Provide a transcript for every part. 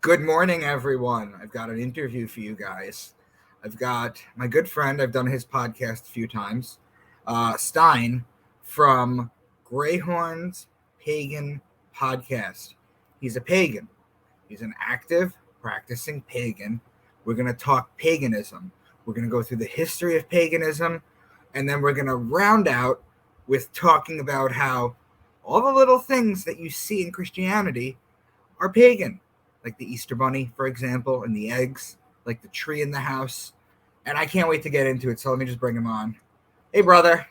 Good morning, everyone. I've got an interview for you guys. I've got my good friend, I've done his podcast a few times, Stijn from Greyhorns Pagan Podcast. He's a pagan. He's an active, practicing pagan. We're going to talk paganism. We're going to go through the history of paganism, and then we're going to round out with talking about how all the little things that you see in Christianity are pagan, like the Easter Bunny, for example, and the eggs, like the tree in the house. And I can't wait to get into it, so let me just bring him on. Hey, brother.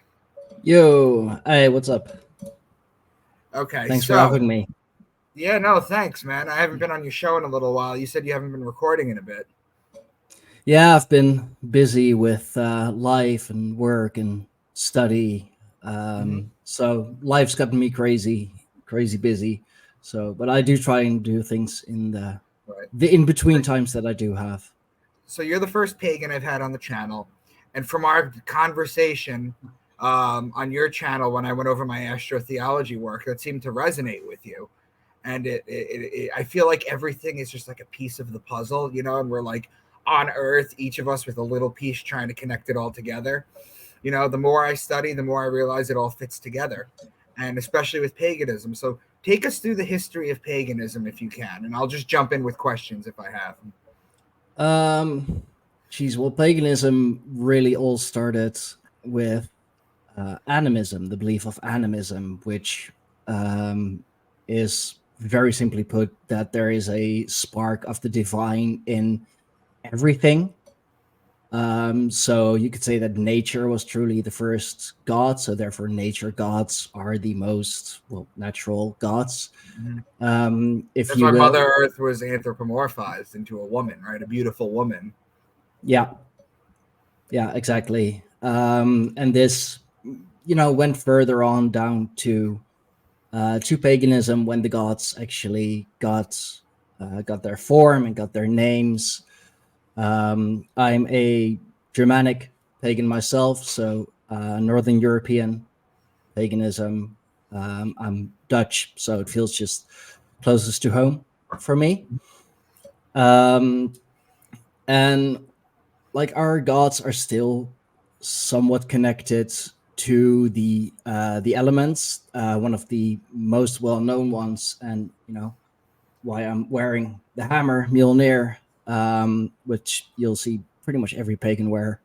Yo, hey, what's up? Okay, Thanks for having me. Yeah, no, thanks, man. I haven't been on your show in a little while. You said you haven't been recording in a bit. Yeah, I've been busy with life and work and study. So life's gotten me crazy busy. So, but I do try and do things in the in-between times that I do have. So you're the first pagan I've had on the channel. And from our conversation on your channel when I went over my astrotheology work, that seemed to resonate with you. And I feel like everything is just like a piece of the puzzle, you know, and we're like on Earth, each of us with a little piece trying to connect it all together. You know, the more I study, the more I realize it all fits together, and especially with paganism. So take us through the history of paganism if you can, and I'll just jump in with questions if I have. Well, paganism really all started with animism, the belief of animism, which is very simply put that there is a spark of the divine in everything. So you could say that nature was truly the first god, so therefore nature gods are the most natural gods. If That's you why will. Mother Earth was anthropomorphized into a woman, right? A beautiful woman. Yeah, exactly. And this, went further on down to paganism when the gods actually got their form and got their names. I'm a Germanic pagan myself, so Northern European paganism. I'm Dutch, so it feels just closest to home for me. And like our gods are still somewhat connected to the elements. One of the most well-known ones, and why I'm wearing the hammer Mjolnir, which you'll see pretty much every pagan wear.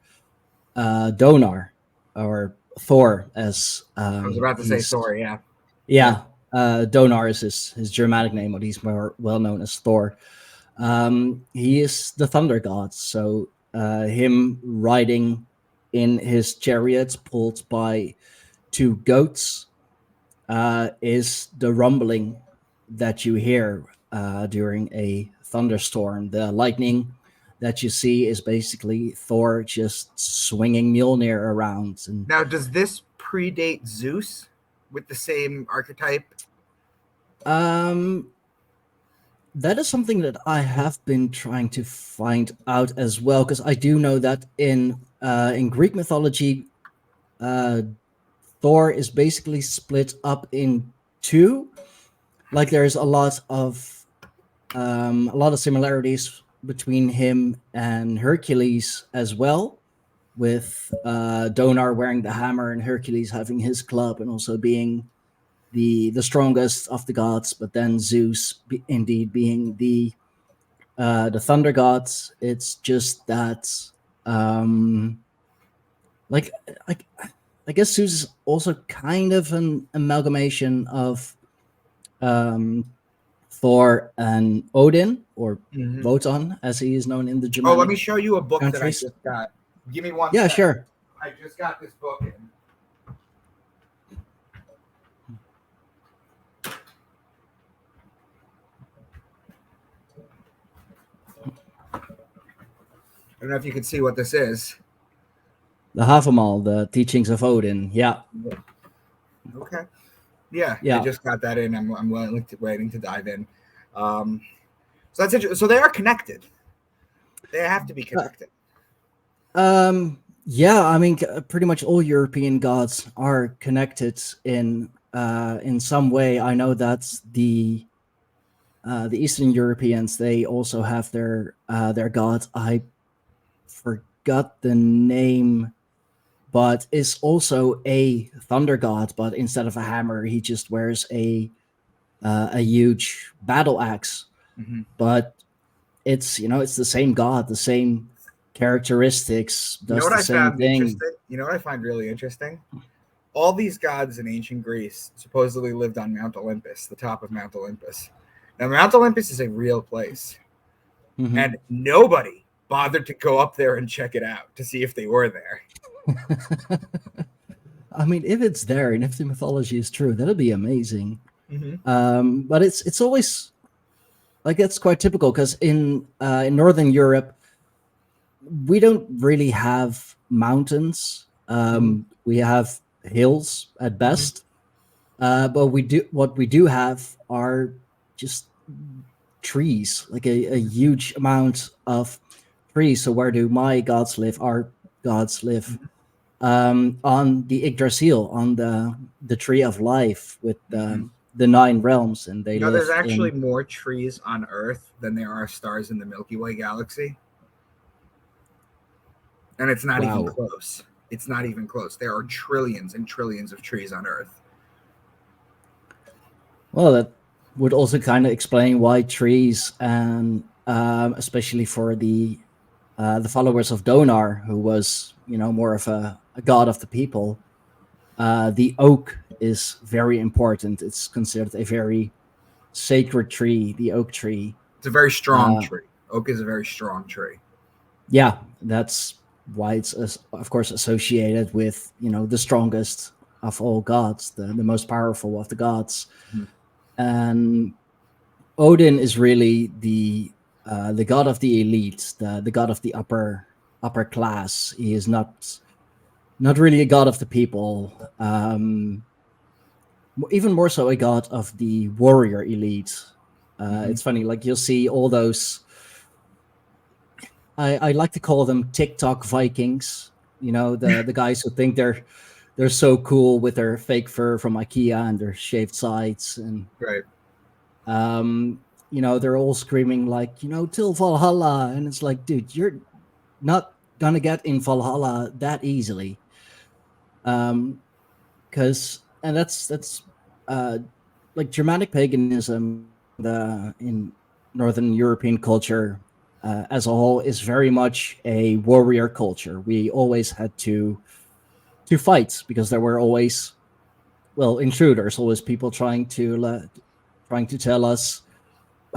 Donar, or Thor, as I was about to say Thor, yeah. Yeah, Donar is his Germanic name, but he's more well known as Thor. He is the thunder god, so him riding in his chariot pulled by two goats is the rumbling that you hear during a thunderstorm. The lightning that you see is basically Thor just swinging Mjolnir around. And now, does this predate Zeus with the same archetype? That is something that I have been trying to find out as well, because I do know that in Greek mythology, Thor is basically split up in two. Like there's a lot of similarities between him and Hercules as well, with Donar wearing the hammer and Hercules having his club and also being the strongest of the gods, but then Zeus indeed being the thunder gods. It's just that I guess Zeus is also kind of an amalgamation of Thor and Odin, or Wotan, as he is known in the Germanic. Oh, let me show you a book countries. That I just got. Give me one. Yeah, second. sure. I just got this book in. I don't know if you can see what this is. The Havamal, the Teachings of Odin. Yeah. Okay. Yeah. I just got that in. I'm waiting to dive in. So that's interesting. So they are connected. They have to be connected. Yeah, I mean, pretty much all European gods are connected in some way. I know that the the Eastern Europeans, they also have their god. I forgot the name, but is also a thunder god. But instead of a hammer, he just wears a huge battle axe. Mm-hmm. But it's it's the same god, the same characteristics, You know does what the I same found thing. interesting? You know what I find really interesting? All these gods in ancient Greece supposedly lived on Mount Olympus, the top of Mount Olympus. Now, Mount Olympus is a real place, Mhm. and nobody bothered to go up there and check it out to see if they were there. I mean, if it's there and if the mythology is true, that'd be amazing. Mm-hmm. But it's always like that's quite typical because in Northern Europe we don't really have mountains. We have hills at best, but what we do have are just trees, like a huge amount of trees. So where do my gods live? Our gods live on the Yggdrasil, on the tree of life with the 9 realms, and they You know, there's live actually in. more trees on Earth than there are stars in the Milky Way galaxy. And it's not even Wow. close. It's not even close. There are trillions and trillions of trees on Earth. Well, that would also kind of explain why trees, and especially for the followers of Donar, who was more of a god of the people, the oak is very important. It's considered a very sacred tree, the oak tree. It's a very strong Uh, tree. Oak is a very strong tree. yeah, that's why it's of course associated with the strongest of all gods, the most powerful of the gods. Mhm. And Odin is really the god of the elite, the god of the upper class. He is not really a god of the people. Even more so a god of the warrior elite. It's funny, like you'll see all those. I like to call them TikTok Vikings. The guys who think they're so cool with their fake fur from IKEA and their shaved sides, and Right. they're all screaming like, till Valhalla, and it's like, dude, you're not gonna get in Valhalla that easily. Because and that's like Germanic paganism in Northern European culture as a whole is very much a warrior culture. We always had to fight because there were always intruders, always people trying to tell us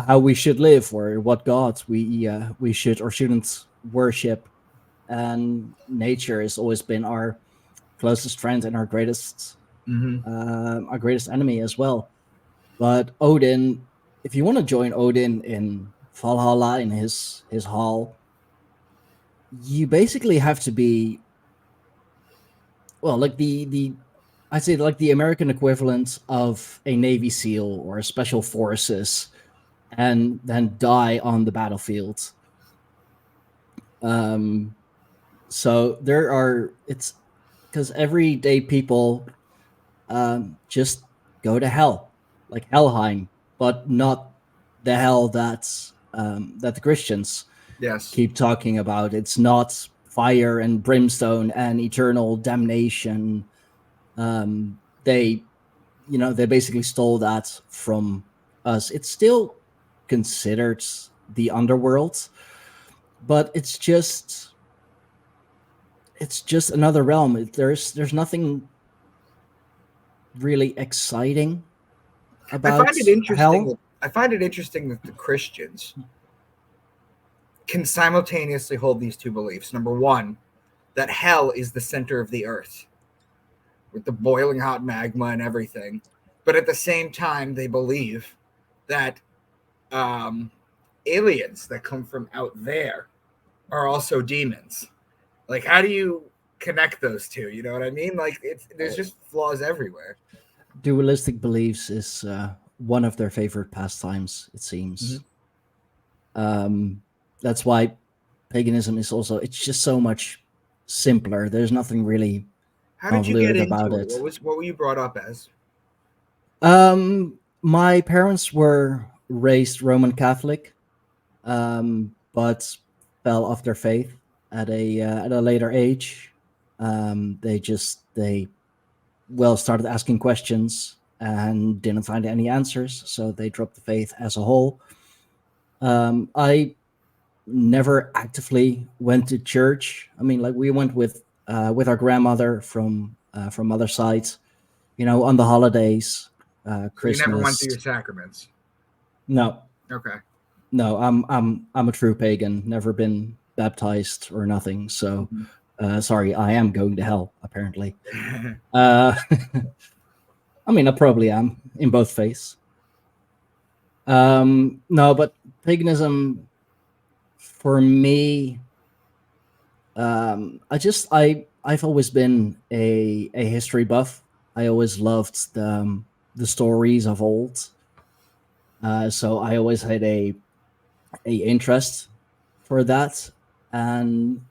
how we should live or what gods we should or shouldn't worship. And nature has always been our closest friend and our greatest enemy as well. But Odin, if you want to join Odin in Valhalla in his hall, you basically have to be like the I'd say like the American equivalent of a Navy SEAL or a Special Forces, and then die on the battlefield. So it's because everyday people just go to hell, like Helheim, but not the hell that the Christians Yes. keep talking about. It's not fire and brimstone and eternal damnation. They basically stole that from us. It's still considered the underworld, but it's just another realm. There's nothing really exciting about hell. I find it interesting that the Christians can simultaneously hold these two beliefs. Number one, that hell is the center of the earth with the boiling hot magma and everything. But at the same time, they believe that aliens that come from out there are also demons. Like, how do you connect those two? You know what I mean? Like, there's just flaws everywhere. Dualistic beliefs is one of their favorite pastimes, it seems. That's why paganism is also, it's just so much simpler. There's nothing really How did you get convoluted into about it? it. What were you brought up as? My parents were raised Roman Catholic, but fell off their faith at a later age. They started asking questions and didn't find any answers, so they dropped the faith as a whole. I never actively went to church. I mean, like we went with our grandmother from other sides, on the holidays, So you never went Christmas. through your sacraments. No, Okay. no, I'm a true pagan. Never been baptized or nothing. So, sorry, I am going to hell. Apparently, I mean, I probably am in both faiths. No, but paganism for me, I've always been a history buff. I always loved the stories of old. So I always had a interest for that, and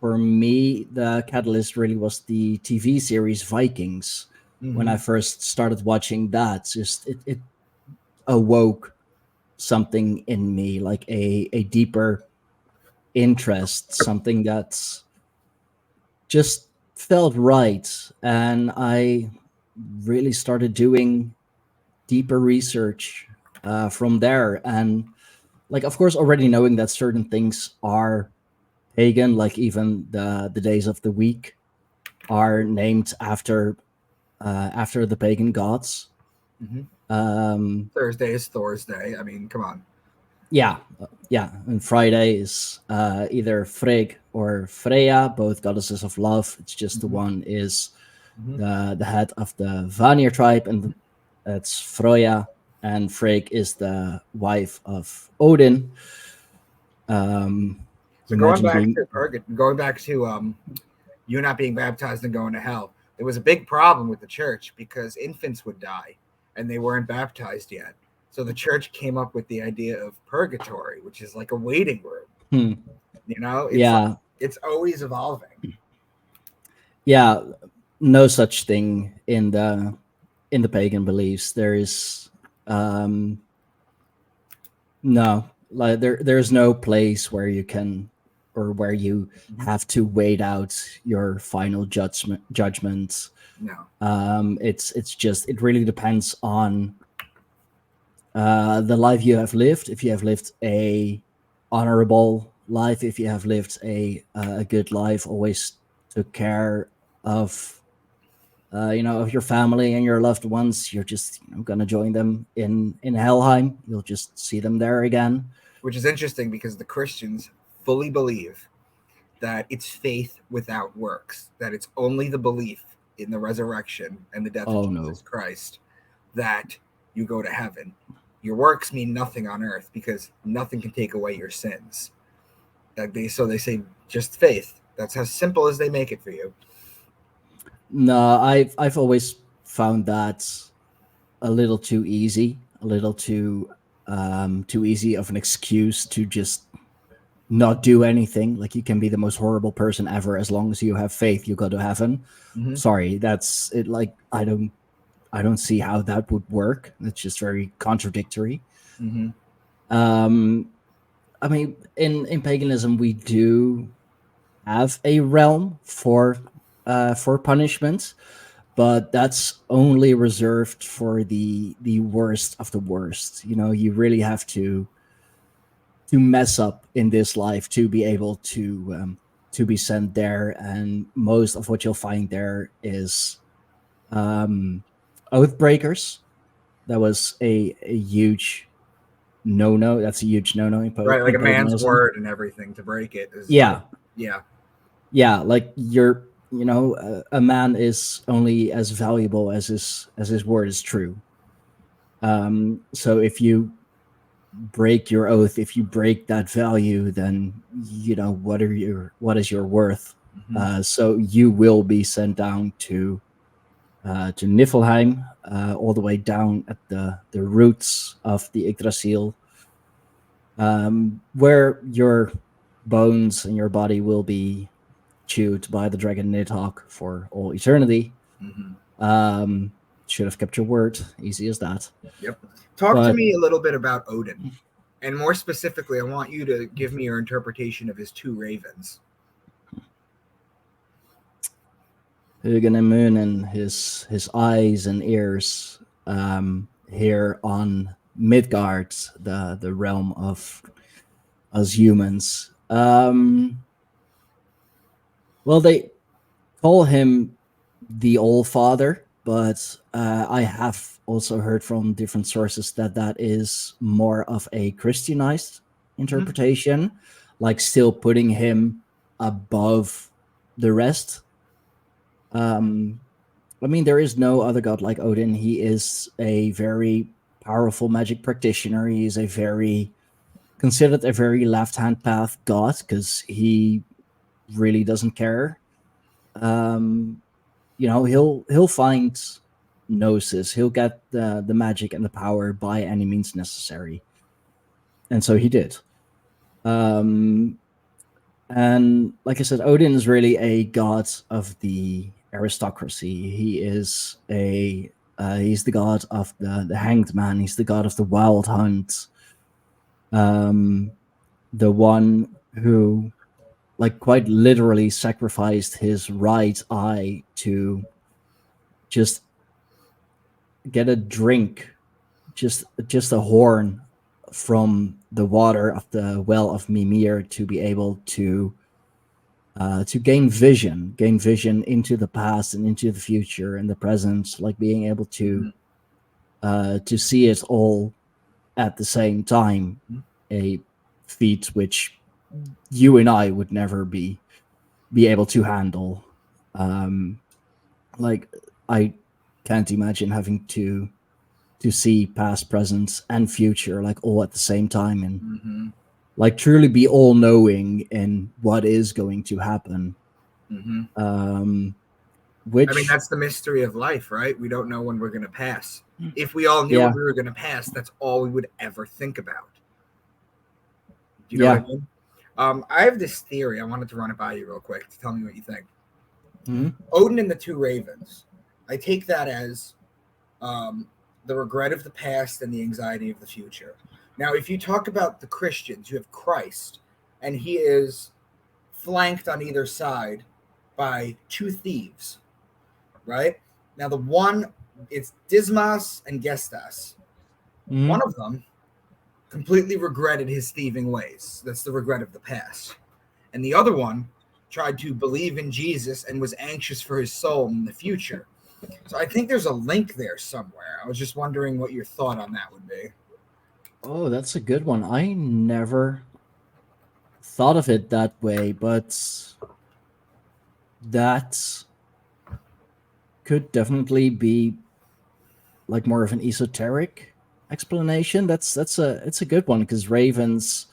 for me, the catalyst really was the TV series Vikings. When I first started watching that, just it awoke something in me, like a deeper interest, something that's just felt right. And I really started doing deeper research from there. And like, of course, already knowing that certain things are pagan, like even the days of the week are named after the pagan gods. Thursday is Thor's Day. I mean, come on. Yeah, and Friday is either Frigg or Freya, both goddesses of love. It's just the one is the head of the Vanir tribe, and it's Freya, and Frigg is the wife of Odin. So going back to you not being baptized and going to hell, there was a big problem with the church because infants would die and they weren't baptized yet. So the church came up with the idea of purgatory, which is like a waiting room. It's always evolving. Yeah, no such thing in the pagan beliefs. There is no, like there's no place where you can or where you have to wait out your final judgment. No. It's just, it really depends on the life you have lived. If you have lived a honorable life, if you have lived a good life, always took care of of your family and your loved ones, you're just gonna join them in Helheim. You'll just see them there again. Which is interesting because the Christians fully believe that it's faith without works, that it's only the belief in the resurrection and the death of Jesus Christ that you go to heaven. Your works mean nothing on earth because nothing can take away your sins. So they say just faith. That's how simple as they make it for you. No, I've always found that a little too easy, a little too easy of an excuse to just not do anything. Like, you can be the most horrible person ever, as long as you have faith, you go to heaven. Sorry, that's it. Like, I don't see how that would work. It's just very contradictory. I mean, in paganism, we do have a realm for punishment, but that's only reserved for the worst of the worst. You really have to mess up in this life to be able to be sent there, and most of what you'll find there is oath breakers. That was a huge no-no. That's a huge no-no in right, like in a man's paganism. word and everything to break it is Yeah. Like, Like, a man is only as valuable as his word is true. So if you break your oath, if you break that value, then what is your worth? So you will be sent down to Niflheim, all the way down at the roots of the Yggdrasil, where your bones and your body will be chewed by the dragon Nidhogg for all eternity. should have kept your word. Easy as that. Yep. Talk to But- me a little bit about Odin. And more specifically, I want you to give me your interpretation of his two ravens. Hugin and Moon and his eyes and ears here on Midgard, the realm of us humans. Well, they call him the All Father, but I have also heard from different sources that is more of a Christianized interpretation, like still putting him above the rest. I mean, there is no other god like Odin. He is a very powerful magic practitioner. He is considered a very left-hand path god because he really doesn't care. He'll find gnosis. He'll get the magic and the power by any means necessary, and so he did. And like I said, Odin is really a god of the aristocracy. He is he's the god of the hanged man. He's the god of the wild hunt. The one who, like, quite literally sacrificed his right eye to just get a drink, just a horn from the water of the well of Mimir to be able to gain vision into the past and into the future and the present, like being able to see it all at the same time, a feat which you and I would never be able to handle. Like, I can't imagine having to see past, present, and future like all at the same time, and like truly be all knowing in what is going to happen. Which, I mean, that's the mystery of life, right? We don't know when we're going to pass. If we all knew when we were going to pass, that's all we would ever think about. Do you know what I mean? I have this theory. I wanted to run it by you real quick to tell me what you think. Odin and the two ravens. I take that as the regret of the past and the anxiety of the future. Now, if you talk about the Christians, you have Christ, and he is flanked on either side by two thieves, right? Now, the one, it's Dismas and Gestas. One of them completely regretted his thieving ways. That's the regret of the past. And the other one tried to believe in Jesus and was anxious for his soul in the future. So I think there's a link there somewhere. I was just wondering what your thought on that would be. Oh, that's a good one. I never thought of it that way, but that could definitely be like more of an esoteric explanation. It's a good one, because ravens,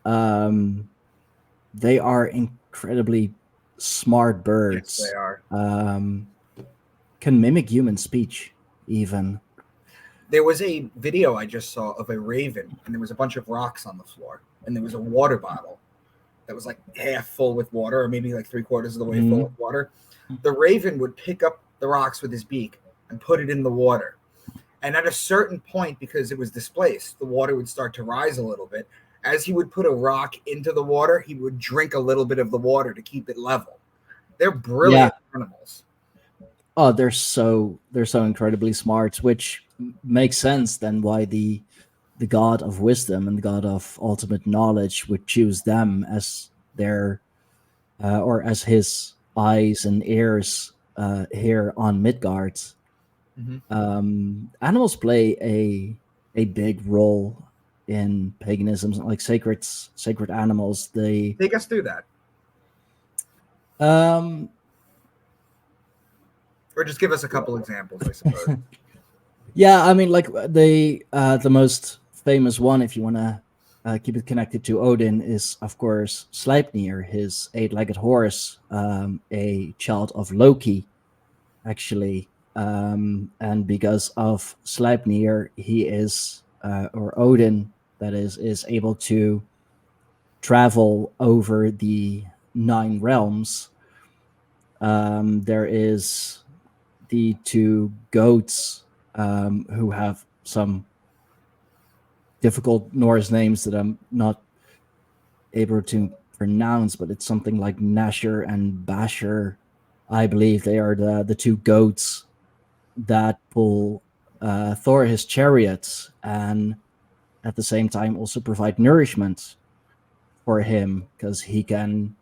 they are incredibly smart birds. Yes, they are. Can mimic human speech even. There was a video I just saw of a raven, and there was a bunch of rocks on the floor, and there was a water bottle that was like half full with water, or maybe like 3/4 of the way full with water. The raven would pick up the rocks with his beak and put it in the water. And at a certain point, because it was displaced, the water would start to rise a little bit. As he would put a rock into the water, he would drink a little bit of the water to keep it level. They're brilliant animals. Oh, they're so incredibly smart, which makes sense then why the god of wisdom and the god of ultimate knowledge would choose them as their or as his eyes and ears here on Midgard. Animals play a big role in paganism, like sacred animals. They take us through that. Or just give us a couple examples, I suppose. Yeah, I mean, like the most famous one, if you want to keep it connected to Odin, is of course Sleipnir, his 8-legged horse, a child of Loki, actually. And because of Sleipnir, he is, or Odin, that is able to travel over the 9 realms. There is the two goats, who have some difficult Norse names that I'm not able to pronounce, but it's something like Nasher and Basher. I believe they are the two goats that pull Thor his chariots, and at the same time also provide nourishment for him, because he can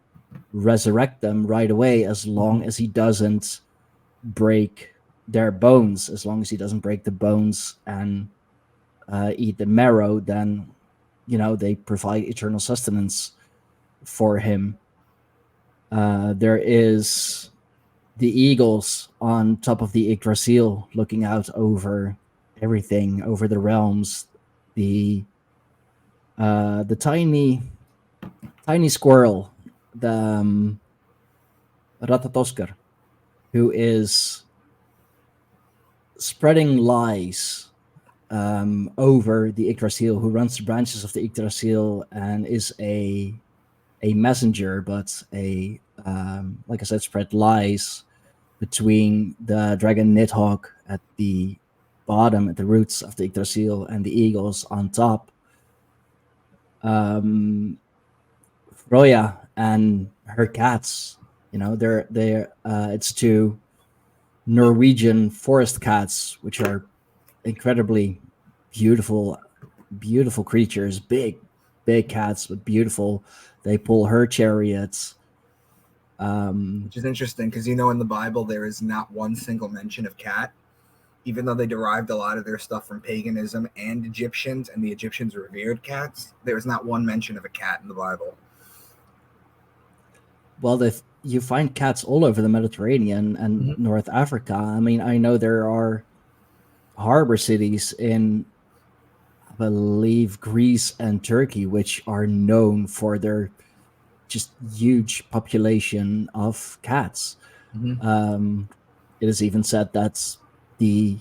resurrect them right away as long as he doesn't break their bones. As long as he doesn't break the bones and eat the marrow, then they provide eternal sustenance for him. There is the eagles on top of the Yggdrasil, looking out over everything, over the realms. The tiny squirrel, the Ratatoskr, who is spreading lies over the Yggdrasil, who runs the branches of the Yggdrasil and is a messenger, but like I said, spread lies between the dragon Nidhogg at the bottom, at the roots of the Yggdrasil, and the eagles on top. Froya and her cats, they're it's two Norwegian forest cats, which are incredibly beautiful creatures, big cats, but beautiful. They pull her chariots. Which is interesting because in the Bible there is not one single mention of cat, even though they derived a lot of their stuff from paganism and Egyptians, and the Egyptians revered cats. There is not one mention of a cat in the Bible. Well, you find cats all over the Mediterranean and North Africa. I mean, I know there are harbor cities in, I believe, Greece and Turkey, which are known for their just huge population of cats. It is even said that the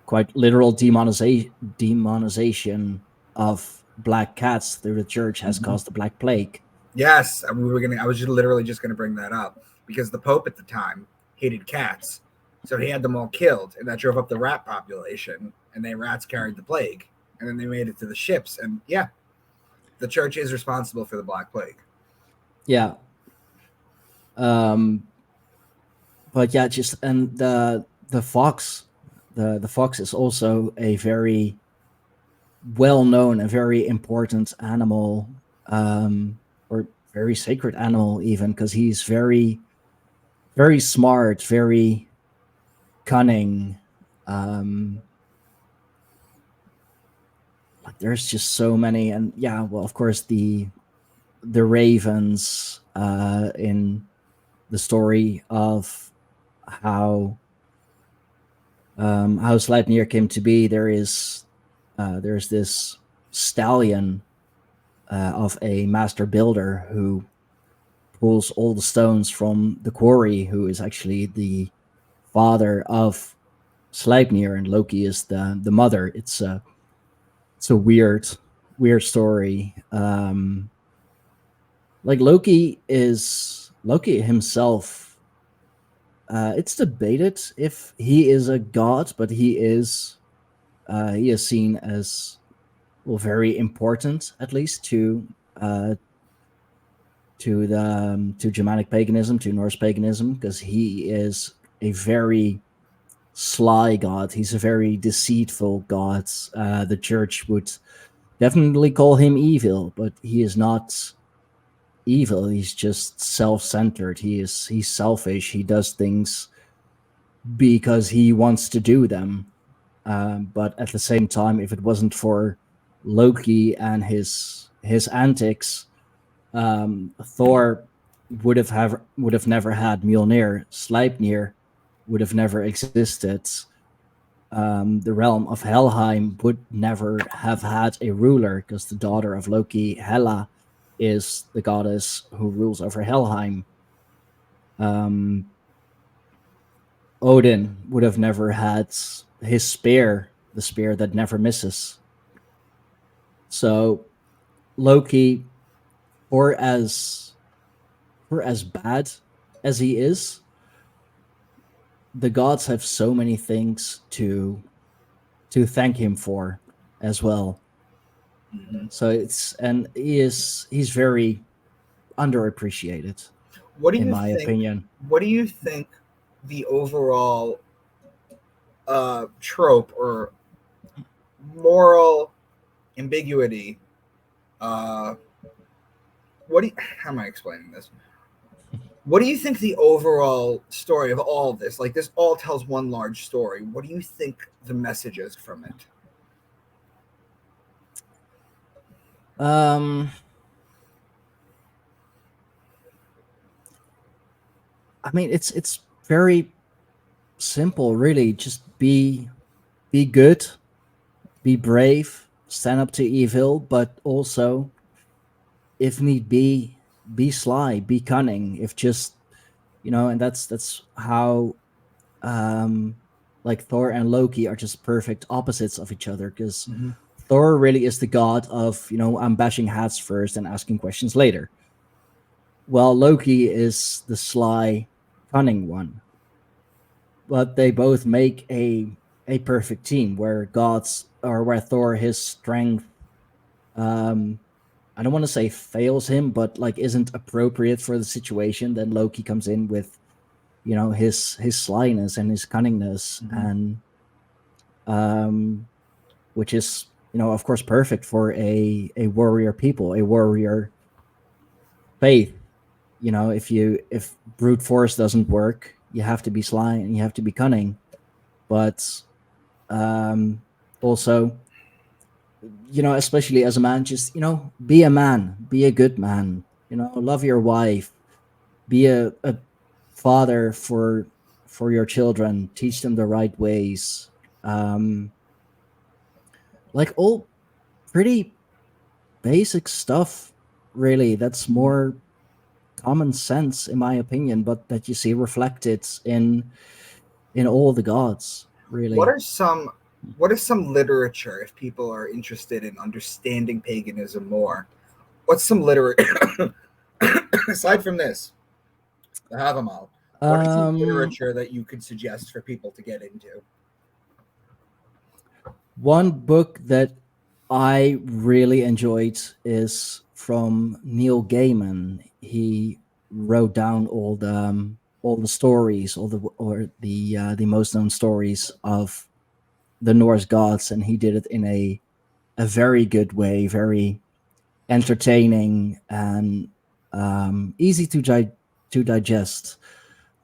quite literal demonization of black cats through the church has caused the Black Plague. Yes, I was literally just gonna bring that up because the Pope at the time hated cats, so he had them all killed, and that drove up the rat population, and rats carried the plague, and then they made it to the ships, and yeah, the church is responsible for the Black Plague. Yeah. But yeah, and the fox, the fox is also a very well-known and very important animal, or very sacred animal even, because he's very, very smart, very cunning. Like there's just so many, and yeah, well, of course the ravens in the story of how Sleipnir came to be. There's this stallion of a master builder who pulls all the stones from the quarry, who is actually the father of Sleipnir, and Loki is the mother. It's a weird story. Like Loki himself, it's debated if he is a god, but he is seen as, well, very important, at least to Germanic paganism, to Norse paganism, because he is a very sly god. He's a very deceitful god. The church would definitely call him evil, but he is not evil. He's just self-centered. He's selfish. He does things because he wants to do them. But at the same time, if it wasn't for Loki and his antics, Thor would have never had Mjolnir. Sleipnir would have never existed. The realm of Helheim would never have had a ruler, because the daughter of Loki, Hela, is the goddess who rules over Helheim. Odin would have never had his spear, the spear that never misses. So Loki, for as bad as he is, the gods have so many things to thank him for as well. Mhm. So he's very underappreciated, What do in you my think? opinion. What do you think the overall trope or moral ambiguity? Uh, how am I explaining this? What do you think the overall story of all of this? Like this all tells one large story. What do you think the message is from it? Um, I mean, it's very simple, really. Just be good, be brave, stand up to evil, but also, if need be sly, be cunning. If just and that's how um like Thor and Loki are just perfect opposites of each other, because Mm-hmm. Thor really is the god of, I'm bashing hats first and asking questions later. Well, Loki is the sly, cunning one. But they both make a perfect team where Thor, his strength, um I don't want to say fails him, but like isn't appropriate for the situation. Then Loki comes in with, his slyness and his cunningness, Mm-hmm. and which is, of course, perfect for a warrior people, a warrior faith. If brute force doesn't work, you have to be sly and you have to be cunning. But also, especially as a man, just be a man, be a good man. Love your wife, be a father for your children, teach them the right ways. um like all pretty basic stuff, really. That's more common sense, in my opinion, but that you see reflected in all the gods, What really. are some what is some literature if people are interested in understanding paganism more? What's some literature aside from this? I have them all. What is some um literature that you could suggest for people to get into? One book that I really enjoyed is from Neil Gaiman. He wrote down all the stories, the most known stories of the Norse gods, and he did it in a very good way, very entertaining and easy to digest.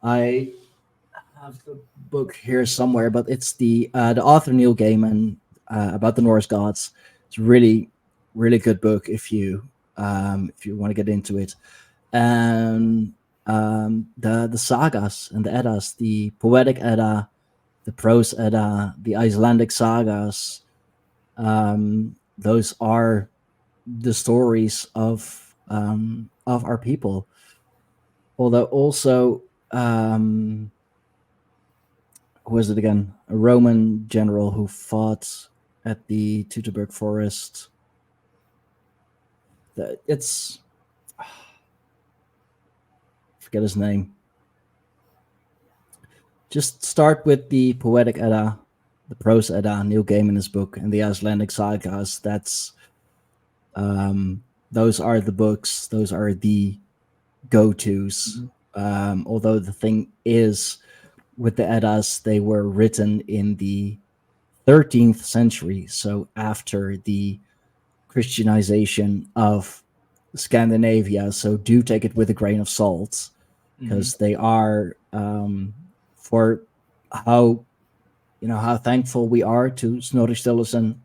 I have the book here somewhere, but it's the author Neil Gaiman, about the Norse gods. It's really really good book if you want to get into it. And the sagas and the Eddas, the poetic Edda, the prose Edda, the Icelandic sagas. Those are the stories of our people. Although also, who is it again? A Roman general who fought at the Teutoburg Forest. It's forget his name. Just start with the poetic Edda, the prose Edda, Neil Gaiman's book, and the Icelandic sagas. Those are the books. Those are the go-tos. Although the thing is, with the Eddas, they were written in the 13th century, so after the Christianization of Scandinavia. So do take it with a grain of salt, Mm-hmm. because they are, for how how thankful we are to Snorri Sturluson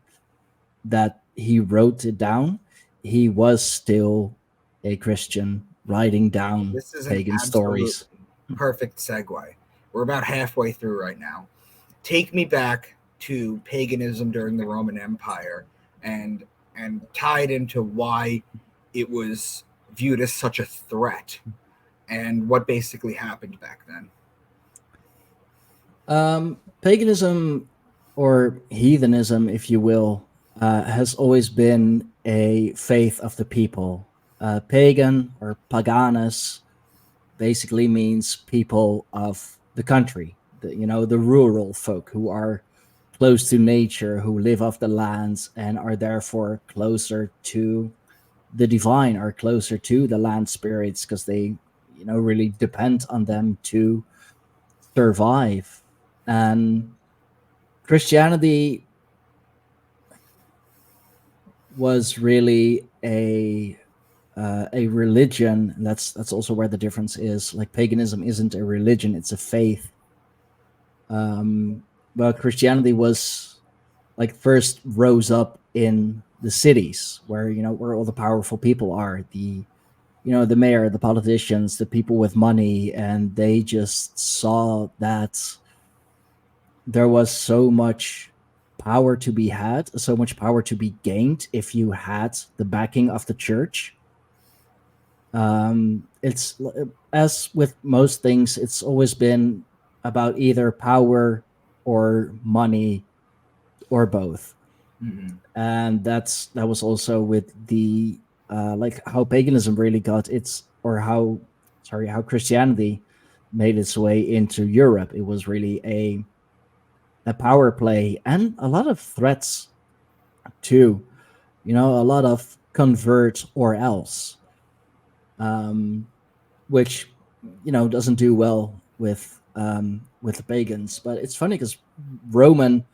that he wrote it down. He was still a Christian, writing down This is an pagan absolute stories. perfect segue. We're about halfway through right now. Take me back to paganism during the Roman Empire and tied into why it was viewed as such a threat and what basically happened back then. Paganism, or heathenism, if you will, has always been a faith of the people. Pagan or paganus basically means people of the country. the rural folk who are close to nature, who live off the lands and are therefore closer to the divine, are closer to the land spirits because they really depend on them to survive. And Christianity was really a religion, and that's also where the difference is. Like paganism isn't a religion, it's a faith. But Christianity was like first rose up in the cities where where all the powerful people are, the mayor, the politicians, the people with money, and they just saw that there was so much power to be had, so much power to be gained if you had the backing of the church. It's as with most things, it's always been about either power or money or both. And that was also with the like how paganism really got its, or how Christianity made its way into Europe. It was really a power play and a lot of threats too. A lot of convert or else, which doesn't do well with the pagans. But it's funny because Roman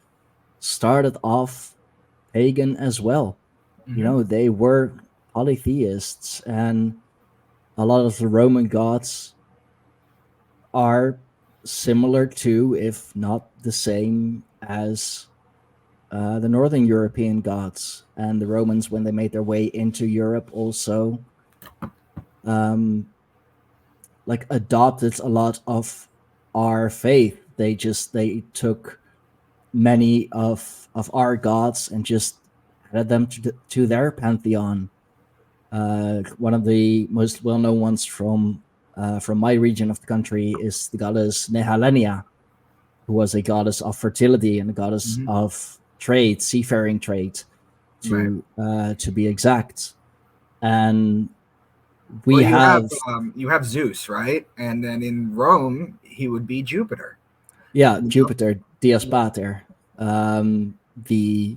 started off pagan as well. They were polytheists, and a lot of the Roman gods are similar to, if not the same as, the Northern European gods. And the Romans, when they made their way into Europe, also like adopted a lot of our faith. They took many of our gods and just added them to their pantheon. One of the most well-known ones from my region of the country is the goddess Nehalenia, who was a goddess of fertility and a goddess of trade, seafaring trade, to be exact. And you have Zeus, right? And then in Rome, he would be Jupiter. Yeah, Jupiter, Dies Pater, the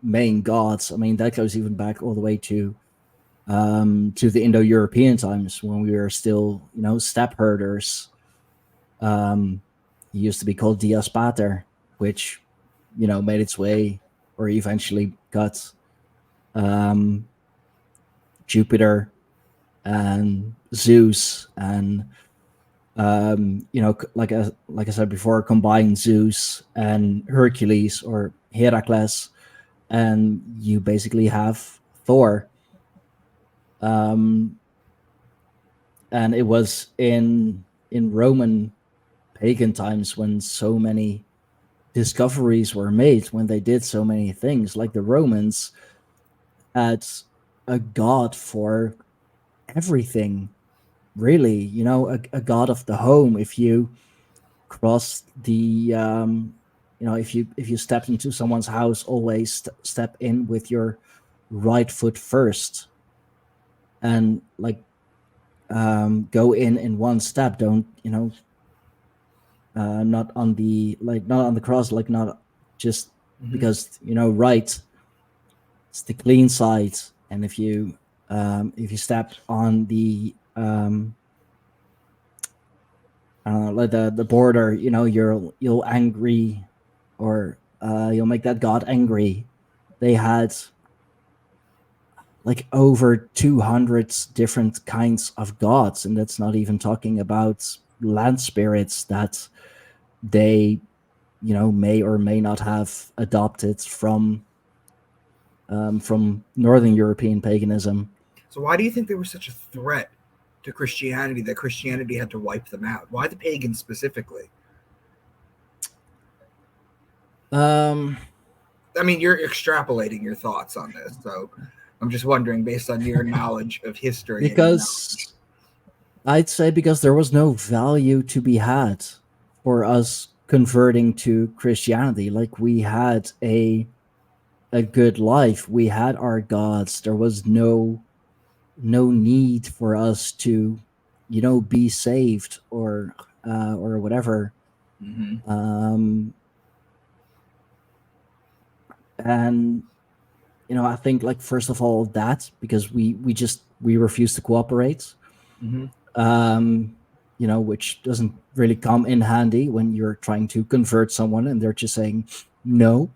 main gods. I mean, that goes even back all the way to the Indo-European times when we were still, steppe herders. He used to be called Dies Pater, which, made its way, or eventually got Jupiter and Zeus, and like I said before, combine Zeus and Hercules or Heracles, and you basically have Thor. And it was in Roman pagan times when so many discoveries were made, when they did so many things. Like the Romans had a god for everything, really. A god of the home. If you crossed the if you stepped into someone's house, always step in with your right foot first, and like go in one step. Don't not on the cross, like not just because right, it's the clean side. And if you step on the like the border, you'll angry, or you'll make that god angry. They had like over 200 different kinds of gods, and that's not even talking about land spirits that they may or may not have adopted from Northern European paganism. So why do you think they were such a threat to Christianity that Christianity had to wipe them out? Why the pagans specifically? I mean, you're extrapolating your thoughts on this, so I'm just wondering, based on your knowledge of history. Because I'd say because there was no value to be had for us converting to Christianity. Like, we had a good life. We had our gods. There was no need for us to, be saved or or whatever. Mm-hmm. And I think, like, first of all, that because we refuse to cooperate, Mm-hmm. which doesn't really come in handy when you're trying to convert someone and they're just saying no.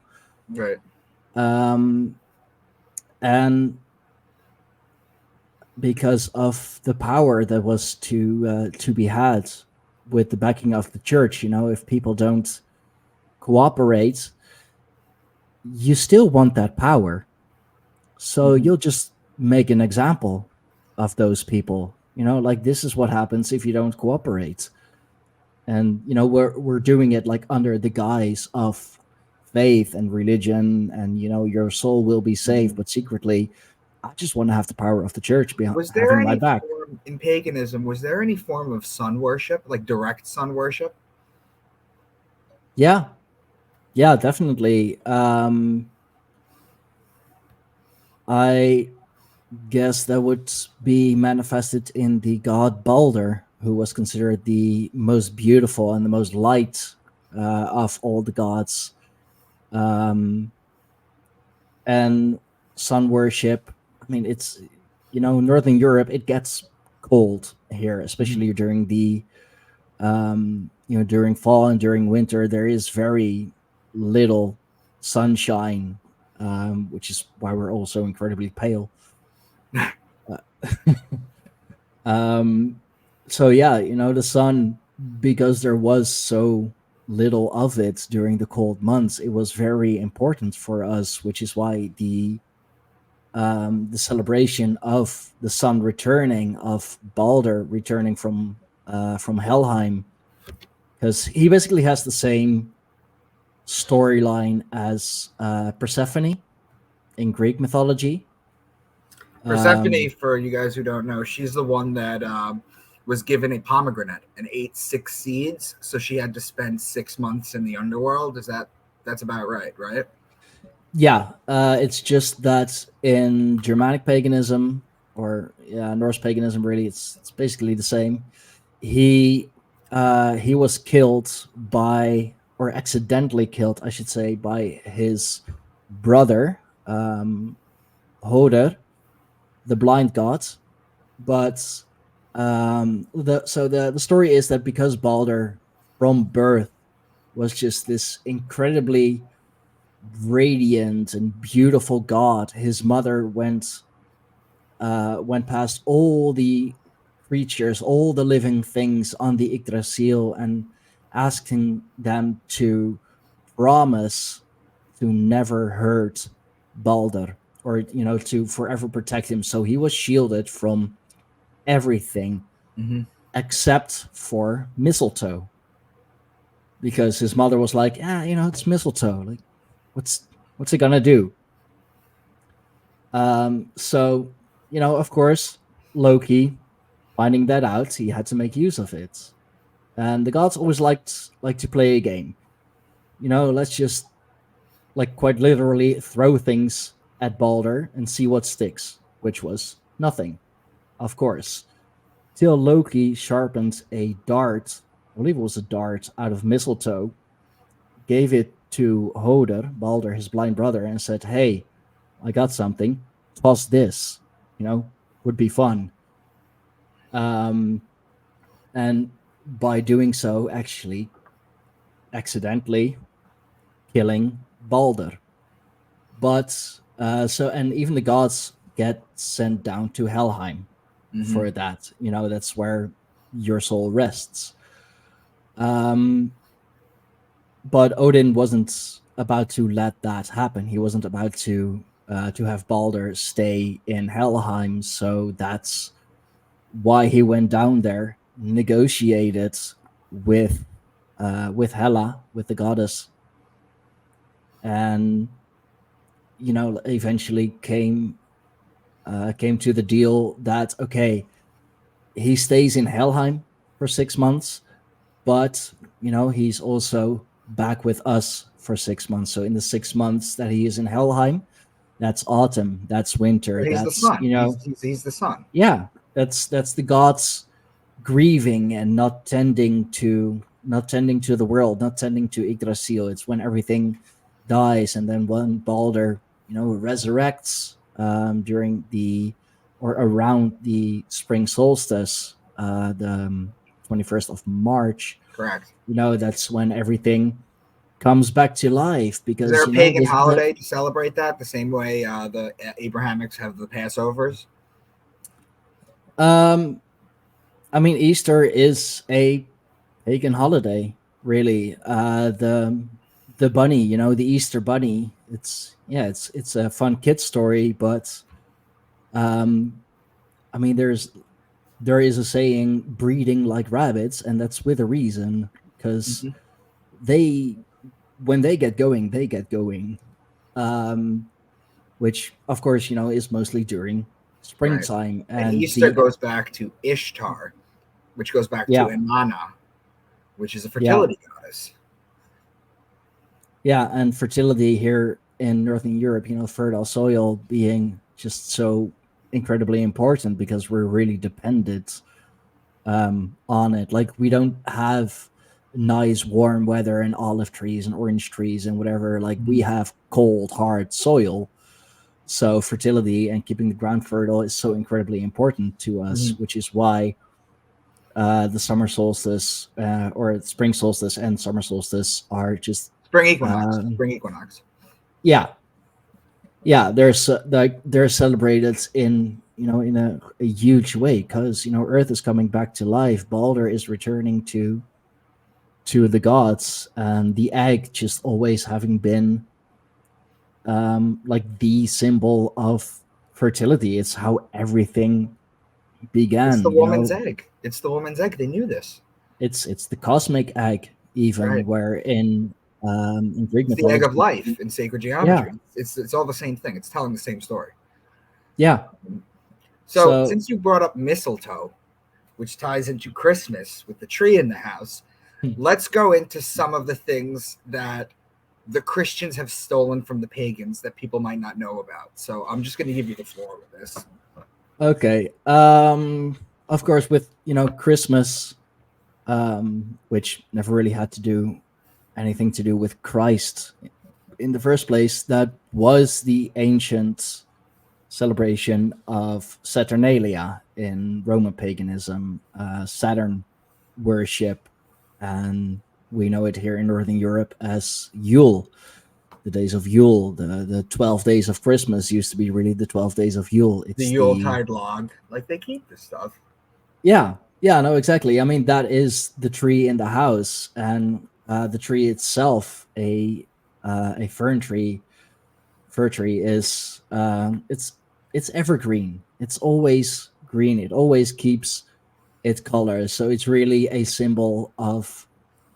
Right. And because of the power that was to be had with the backing of the church, if people don't cooperate, you still want that power. So Mm-hmm. you'll just make an example of those people. Like, this is what happens if you don't cooperate. And we're doing it like under the guise of faith and religion, and your soul will be saved, Mm-hmm. but secretly I just want to have the power of the church Was there having my any back. form in paganism? Was there any form of sun worship, like direct sun worship? Yeah, definitely. I guess that would be manifested in the god Balder, who was considered the most beautiful and the most light of all the gods. And sun worship, I mean, it's, Northern Europe, it gets cold here, especially during the during fall and during winter. There is very little sunshine, which is why we're all so incredibly pale. So yeah, the sun, because there was so little of it during the cold months, it was very important for us, which is why the celebration of the sun returning, of Balder returning from Helheim, because he basically has the same storyline as Persephone in Greek mythology. Persephone, for you guys who don't know, she's the one that was given a pomegranate and ate 6 seeds, so she had to spend 6 months in the underworld. That's about right, right? Yeah, it's just that in Germanic paganism, or Norse paganism, really, it's basically the same. He was killed by, or accidentally killed, I should say, by his brother, Hoder, the blind god. But the story is that because Balder from birth was just this incredibly radiant and beautiful god, his mother went past all the creatures, all the living things on the Yggdrasil, and asking them to promise to never hurt Balder, or to forever protect him. So he was shielded from everything Mm-hmm. except for mistletoe, because his mother was like, it's mistletoe. Like, what's it gonna do? So of course, Loki, finding that out, he had to make use of it. And the gods always liked to play a game. Let's just, like, quite literally throw things at Balder and see what sticks, which was nothing, of course. Till Loki sharpened a dart, I believe it was a dart, out of mistletoe, gave it to Hoder, Balder, his blind brother, and said, "Hey, I got something. Toss this. Would be fun." And by doing so, actually, accidentally killing Balder. But and even the gods get sent down to Helheim for that. That's where your soul rests. But Odin wasn't about to let that happen. He wasn't about to have Balder stay in Helheim. So that's why he went down there, negotiated with Hela, with the goddess, and eventually came to the deal that, okay, he stays in Helheim for 6 months, but he's also back with us for 6 months. So in the 6 months that he is in Helheim, that's autumn, that's winter, He's the that's sun. He's the sun. yeah, that's the gods grieving and not tending to the world, not tending to Yggdrasil. It's when everything dies, and then when Balder, resurrects during the or around the spring solstice, the 21st of March. Correct. That's when everything comes back to life, Is there because a pagan holiday to celebrate that the same way the Abrahamics have the Passovers? I mean, Easter is a pagan holiday, really. The bunny, the Easter bunny. It's a fun kid story, but I mean, there is a saying, breeding like rabbits, and that's with a reason, because when they get going, they get going. Which of course, is mostly during springtime. Right. And Easter goes back to Ishtar, which goes back to Inanna, which is a fertility goddess. Yeah, and fertility here in Northern Europe, fertile soil being just so incredibly important, because we're really dependent on it. Like, we don't have nice warm weather and olive trees and orange trees and whatever. Like, we have cold, hard soil. So fertility and keeping the ground fertile is so incredibly important to us, which is why the summer solstice or spring solstice and summer solstice are just spring equinox. Yeah, they're celebrated in a huge way, because Earth is coming back to life. Balder is returning to the gods, and the egg just always having been like the symbol of fertility. It's how everything began. It's the woman's egg. It's the woman's egg. They knew this. It's the cosmic egg, even, where in Greek mythology, the egg of life in sacred geometry. Yeah. It's all the same thing. It's telling the same story. Yeah. So since you brought up mistletoe, which ties into Christmas with the tree in the house, let's go into some of the things that the Christians have stolen from the pagans that people might not know about. So I'm just going to give you the floor with this. Okay. Of course, with Christmas, which never really had to do anything to do with Christ in the first place, that was the ancient celebration of Saturnalia in Roman paganism, Saturn worship, and we know it here in Northern Europe as Yule, the days of Yule. The 12 days of Christmas used to be really the 12 days of Yule. It's the Yuletide log, like they keep this stuff. Yeah, no, exactly. I mean, that is the tree in the house, and the tree itself, a fir tree, is it's evergreen. It's always green. It always keeps its color. So it's really a symbol of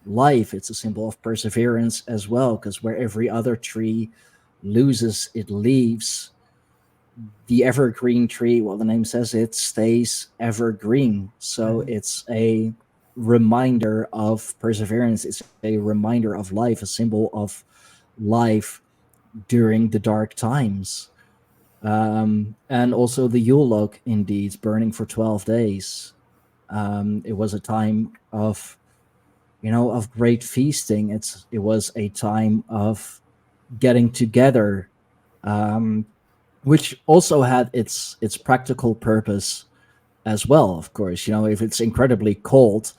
life. It's a symbol of perseverance as well, because where every other tree loses its leaves, the evergreen tree, well, the name says it, stays evergreen. So it's a reminder of perseverance. It's a reminder of life, a symbol of life during the dark times. And also the Yule log, indeed, burning for 12 days. It was a time of great feasting. It was a time of getting together, which also had its practical purpose as well. Of course, if it's incredibly cold,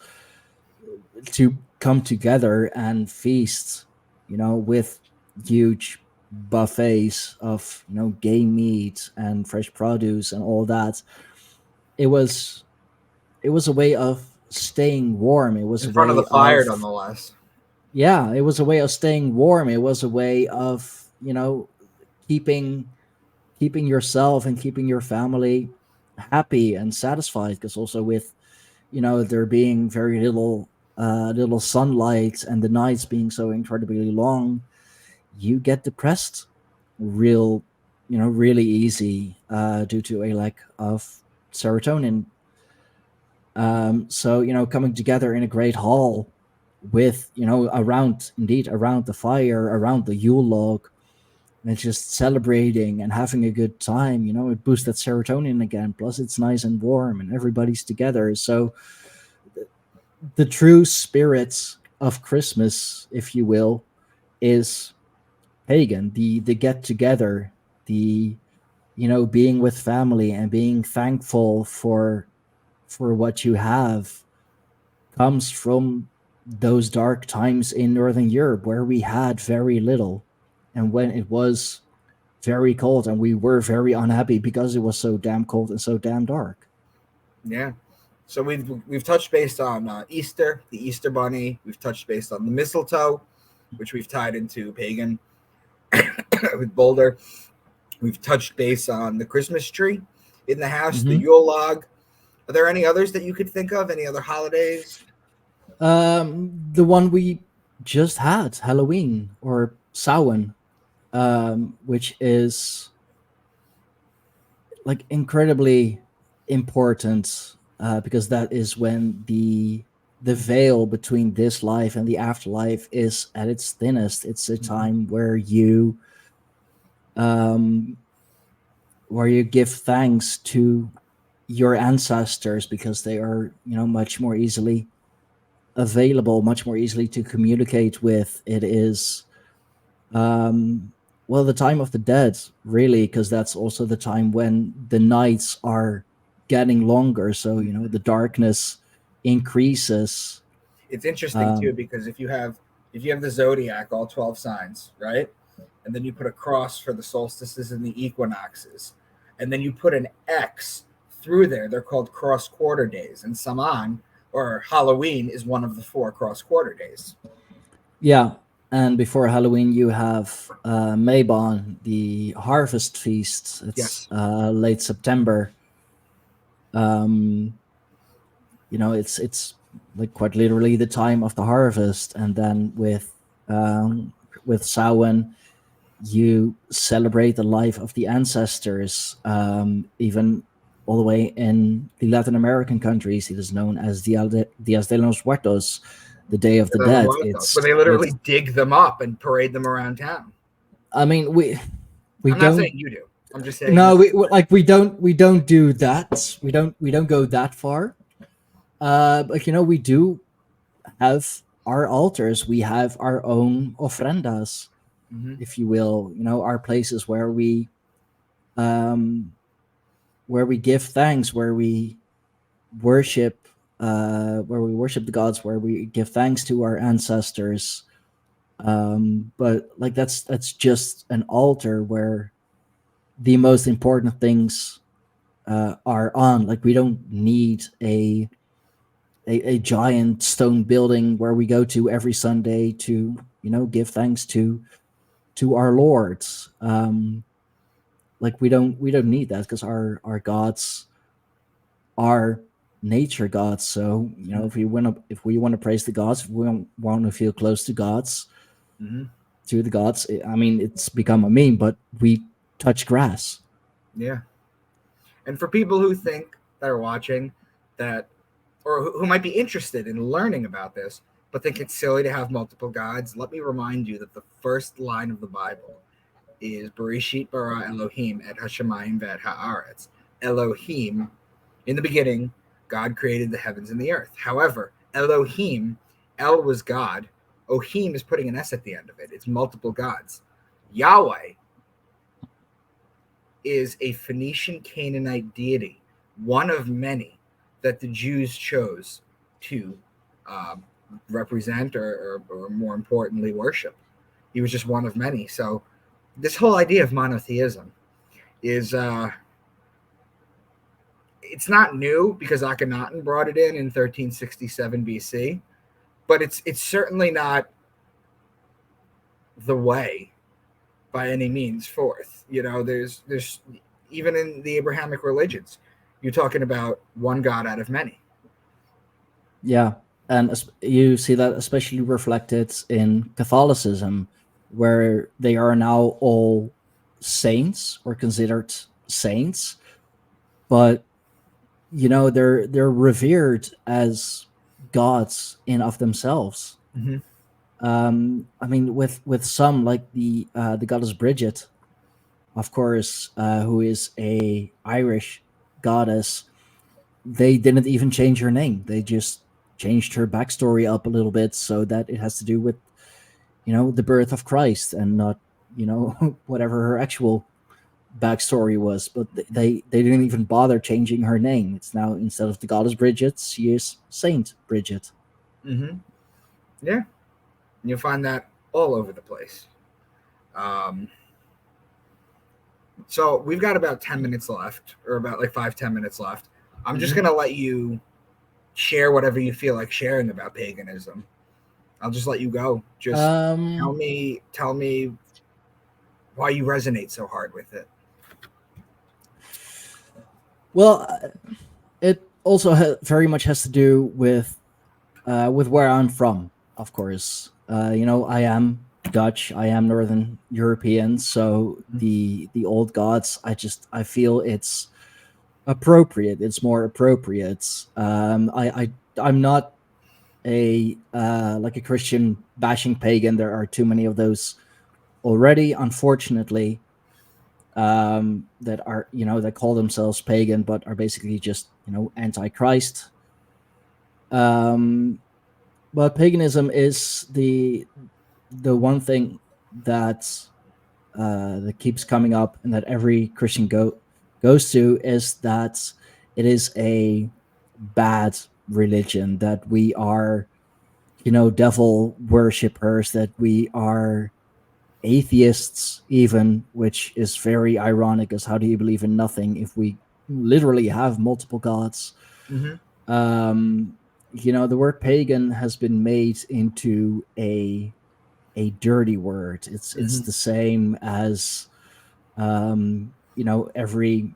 to come together and feast, with huge buffets of game meat and fresh produce and all that. It was a way of staying warm. It was in front of the fire, nonetheless. Yeah, it was a way of staying warm. It was a way of keeping yourself and keeping your family happy and satisfied, because also with there being very little sunlight and the nights being so incredibly long, you get depressed really easy due to a lack of serotonin. So coming together in a great hall with around the fire, around the Yule log, and just celebrating and having a good time, it boosts that serotonin again. Plus it's nice and warm and everybody's together. So the true spirit of Christmas, if you will, is pagan. The get together, the being with family and being thankful for what you have comes from those dark times in Northern Europe where we had very little, and when it was very cold and we were very unhappy because it was so damn cold and so damn dark. Yeah. So we've touched base on Easter, the Easter Bunny. We've touched base on the mistletoe, which we've tied into pagan with Boulder. We've touched base on the Christmas tree in the house, the Yule log. Are there any others that you could think of? Any other holidays? The one we just had, Halloween or Samhain, which is like incredibly important because that is when the veil between this life and the afterlife is at its thinnest. It's a time where you give thanks to your ancestors because they are much more easily available, much more easily to communicate with. It is the time of the dead, really, because that's also the time when the nights are getting longer, so the darkness increases. It's interesting too, because if you have the zodiac, all 12 signs, right, and then you put a cross for the solstices and the equinoxes, and then you put an X through there, they're called cross quarter days, and Samhain or Halloween is one of the 4 cross quarter days. Yeah. And before Halloween, you have Mabon, the harvest feast. It's late September. It's like quite literally the time of the harvest. And then with Samhain, you celebrate the life of the ancestors. Even all the way in the Latin American countries, it is known as Días de los Muertos, the Day of the Dead. Where they literally dig them up and parade them around town. I mean, we I'm don't. not saying you do. I'm just saying. No, we don't do that. We don't go that far. But we do have our altars. We have our own ofrendas, if you will. Our places where we give thanks, where we worship the gods, where we give thanks to our ancestors. But like that's just an altar where the most important things are on. Like we don't need a giant stone building where we go to every Sunday to give thanks to our lords. Like we don't need that, because our gods are nature gods. So if we want to praise the gods, if we want to feel close to gods, to the gods, I mean, it's become a meme, but we touch grass. Yeah. And for people who think that are watching that, or who might be interested in learning about this but think it's silly to have multiple gods, let me remind you that the first line of the Bible is Bereshit bara Elohim et hashamayim ve'et haaretz. Elohim, in the beginning, God created the heavens and the earth. However, Elohim, El was God. Ohim is putting an S at the end of it. It's multiple gods. Yahweh is a Phoenician Canaanite deity, one of many that the Jews chose to represent or more importantly, worship. He was just one of many. So this whole idea of monotheism is it's not new, because Akhenaten brought it in 1367 BC, but it's certainly not the way by any means forth. There's even in the Abrahamic religions, you're talking about one God out of many. Yeah, and you see that especially reflected in Catholicism, where they are now all saints or considered saints, but they're revered as gods in of themselves. I mean, with some, like the goddess Bridget, of course, who is a Irish goddess, they didn't even change her name. They just changed her backstory up a little bit so that it has to do with, the birth of Christ and not, whatever her actual backstory was. But they didn't even bother changing her name. It's now, instead of the goddess Bridget, she is Saint Bridget. Mm-hmm. Yeah. You'll find that all over the place. So we've got about 10 minutes left, or about like 5-10 minutes left. I'm just going to let you share whatever you feel like sharing about paganism. I'll just let you go. Just tell me why you resonate so hard with it. Well, it also very much has to do with where I'm from, of course. I am Dutch. I am Northern European, so the old gods, I feel it's appropriate. It's more appropriate. I'm not a like a Christian bashing pagan. There are too many of those already, unfortunately, that are that call themselves pagan but are basically just anti-Christ. But paganism is the one thing that keeps coming up and that every Christian goes to, is that it is a bad religion, that we are devil worshippers, that we are atheists even, which is very ironic, as how do you believe in nothing if we literally have multiple gods? The word pagan has been made into a dirty word. It's the same as every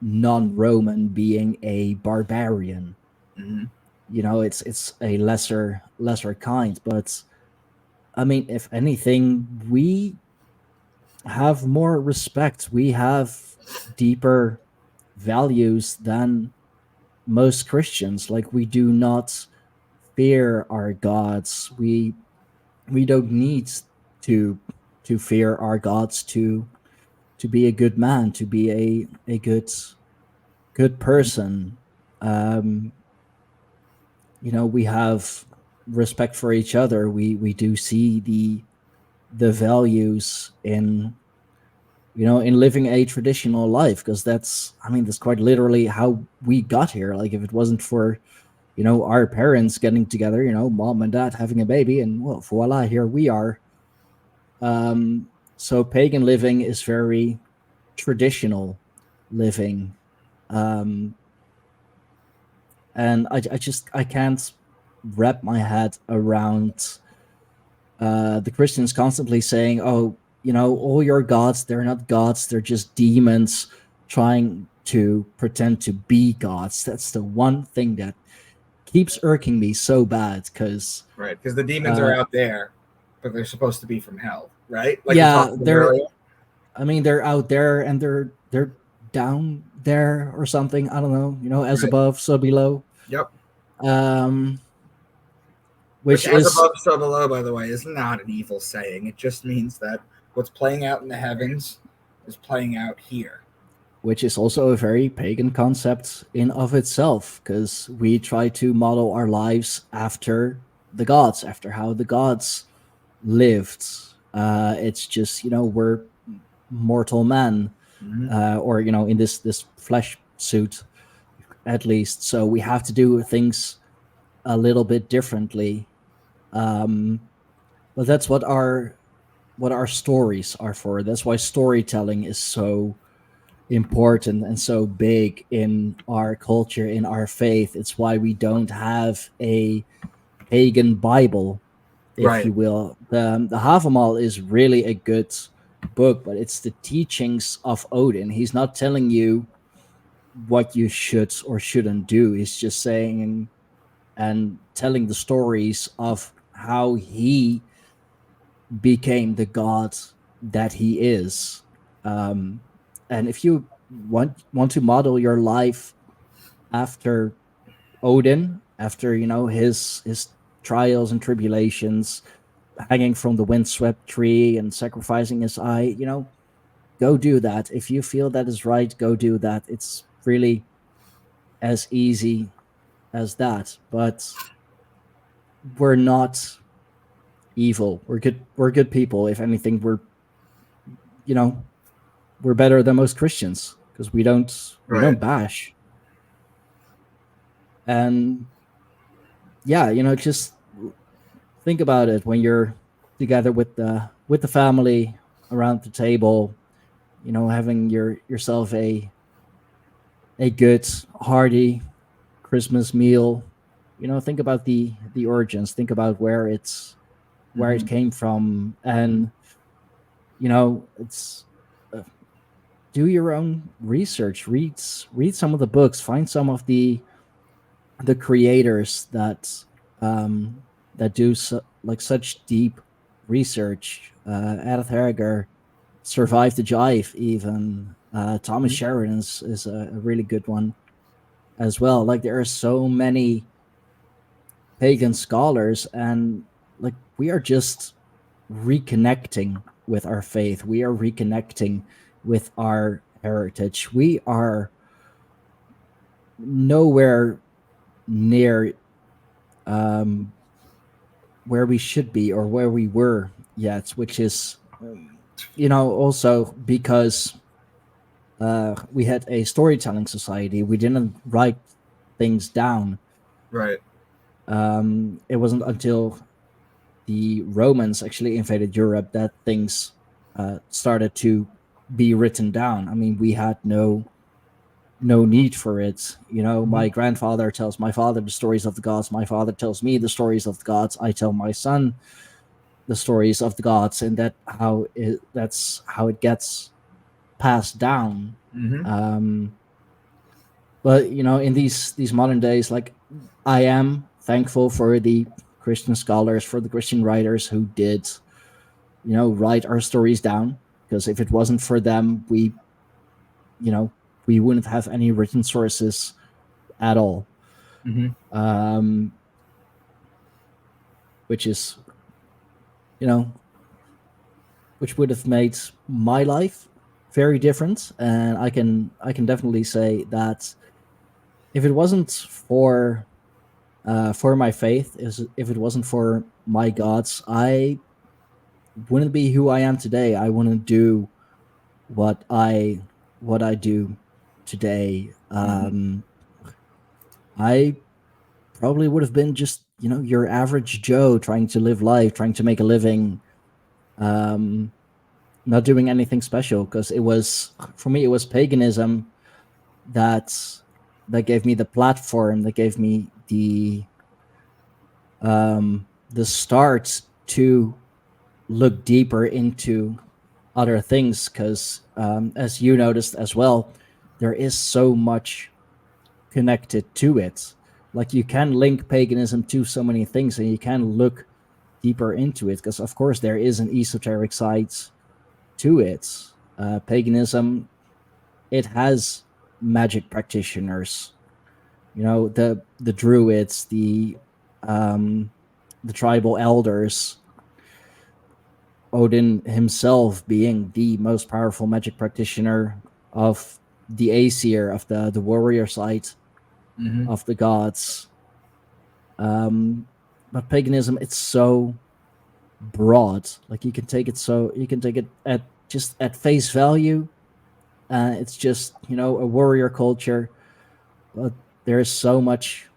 non-Roman being a barbarian. It's a lesser kind. But I mean, if anything, we have more respect. We have deeper values than most Christians. Like, we do not fear our gods. We don't need to fear our gods to be a good man, to be a good person. We have respect for each other. We do see the values in living a traditional life, because that's quite literally how we got here. Like, if it wasn't for our parents getting together, mom and dad having a baby, and well, voila, here we are. So pagan living is very traditional living. And I can't wrap my head around the Christians constantly saying, oh, all your gods, they're not gods, they're just demons trying to pretend to be gods. That's the one thing that keeps irking me so bad, because the demons are out there, but they're supposed to be from hell, right? Like, yeah, they're out there, and they're down there or something. I don't know. As above, so below. Yep. Which as is above, so below, by the way, is not an evil saying. It just means that what's playing out in the heavens is playing out here. Which is also a very pagan concept in of itself, because we try to model our lives after the gods, after how the gods lived. It's just, we're mortal men, or, in this flesh suit, at least. So we have to do things a little bit differently. But that's what our stories are for. That's why storytelling is so important and so big in our culture, in our faith. It's why we don't have a pagan Bible, if you will. The Havamal is really a good book, but it's the teachings of Odin. He's not telling you what you should or shouldn't do. He's just saying and telling the stories of how he became the god that he is. And if you want to model your life after Odin, after his trials and tribulations, hanging from the windswept tree and sacrificing his eye, go do that. If you feel that is right, go do that. It's really as easy as that, but we're not evil. We're good people. If anything, you know we're better than most Christians because we Right. don't bash. And yeah, just think about it when you're together with the family around the table, having yourself a good hearty Christmas meal. Think about the origins. Think about where it came from, and it's do your own research. Read some of the books. Find some of the creators that do like such deep research. Edith Harriger survived the jive. Even Thomas Sheridan is a really good one as well. Like there are so many pagan scholars, and like we are just reconnecting with our faith. We are reconnecting with our heritage. We are nowhere near where we should be or where we were yet, which is also because we had a storytelling society. We didn't write things down. Right. It wasn't until the Romans actually invaded Europe that things started to be written down. I mean, we had no need for it. My grandfather tells my father the stories of the gods. My father tells me the stories of the gods. I tell my son the stories of the gods, and that's how it gets passed down. But in these modern days, like I am thankful for the Christian scholars, for the Christian writers who did write our stories down, because if it wasn't for them, we wouldn't have any written sources at all. Which is which would have made my life very different. And I can definitely say that if it wasn't for my faith, if it wasn't for my gods, I wouldn't be who I am today. I wouldn't do what I do today. I probably would have been just your average Joe trying to live life, trying to make a living, not doing anything special. Because for me it was paganism that gave me the platform, that gave me the start to look deeper into other things. Because as you noticed as well, there is so much connected to it. Like you can link paganism to so many things, and you can look deeper into it, because of course there is an esoteric side to it. Paganism, it has magic practitioners, the druids, the tribal elders, Odin himself being the most powerful magic practitioner of the Aesir, of the warrior side of the gods. But paganism, it's so broad. Like you can take it at face value. It's just a warrior culture, but there's so much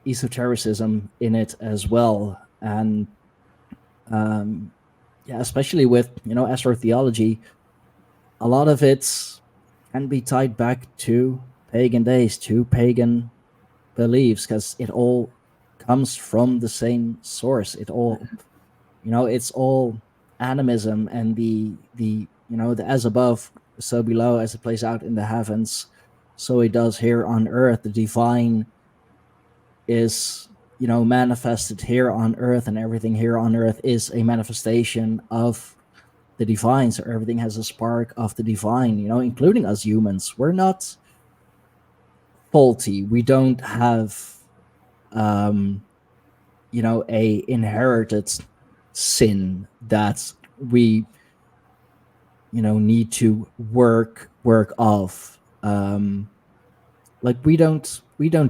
esotericism in it as well. And especially with astrotheology, a lot of it can be tied back to pagan days, to pagan beliefs, because it all comes from the same source. It all it's all animism, and the as above so below, as it plays out in the heavens, so it does here on earth. The divine is manifested here on earth, and everything here on earth is a manifestation of the divine. So everything has a spark of the divine, including us humans. We're not faulty. We don't have a inherited sin that we need to work off. Like we don't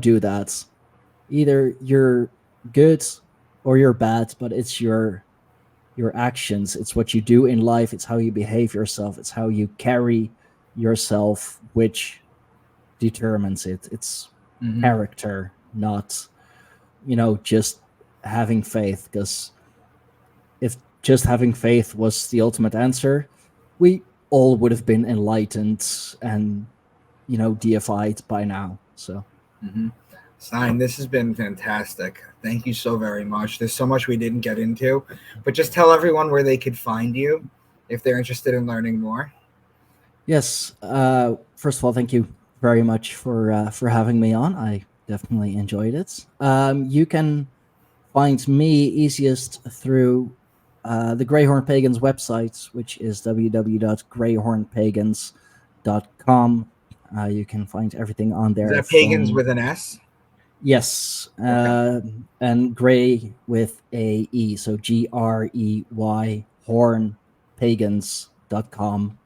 do that. either you're good or you're bad, but it's your actions. It's what you do in life. It's how you behave yourself. It's how you carry yourself, which determines it. It's character, not, just having faith. Because if just having faith was the ultimate answer, we all would have been enlightened and, deified by now. So. Stijn, this has been fantastic. Thank you so very much. There's so much we didn't get into, but just tell everyone where they could find you if they're interested in learning more. Yes. First of all, thank you very much for having me on. I definitely enjoyed it. You can find me easiest through the Greyhorn Pagans website, which is www.greyhornpagans.com. You can find everything on there. Is that pagans with an S? Yes. And Grey with a E. So GREY, hornpagans.com.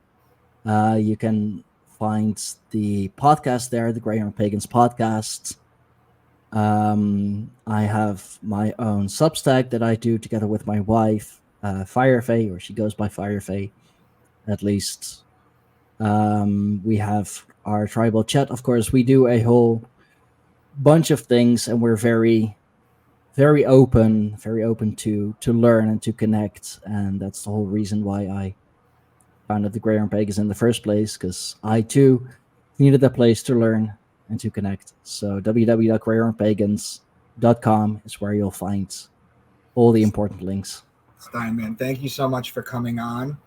You can find the podcast there, the Greyhorn Pagans Podcast. I have my own Substack that I do together with my wife, Firefay, or she goes by Firefay, at least. We have our tribal chat. Of course, we do a whole bunch of things, and we're very, very open to learn and to connect. And that's the whole reason why I founded the Greyhorn Pagans in the first place, because I too needed a place to learn and to connect. So www.greyhornpagans.com is where you'll find all the important links. Stijn, man, thank you so much for coming on,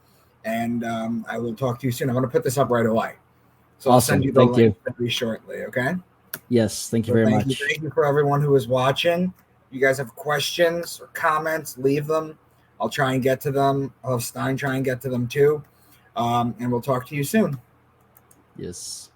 and I will talk to you soon. I'm going to put this up right away, so awesome. I'll send you the link very shortly. Okay. Yes, thank you very much. Thank you for everyone who is watching. If you guys have questions or comments, leave them. I'll try and get to them. I'll have Stijn try and get to them too. And we'll talk to you soon. Yes.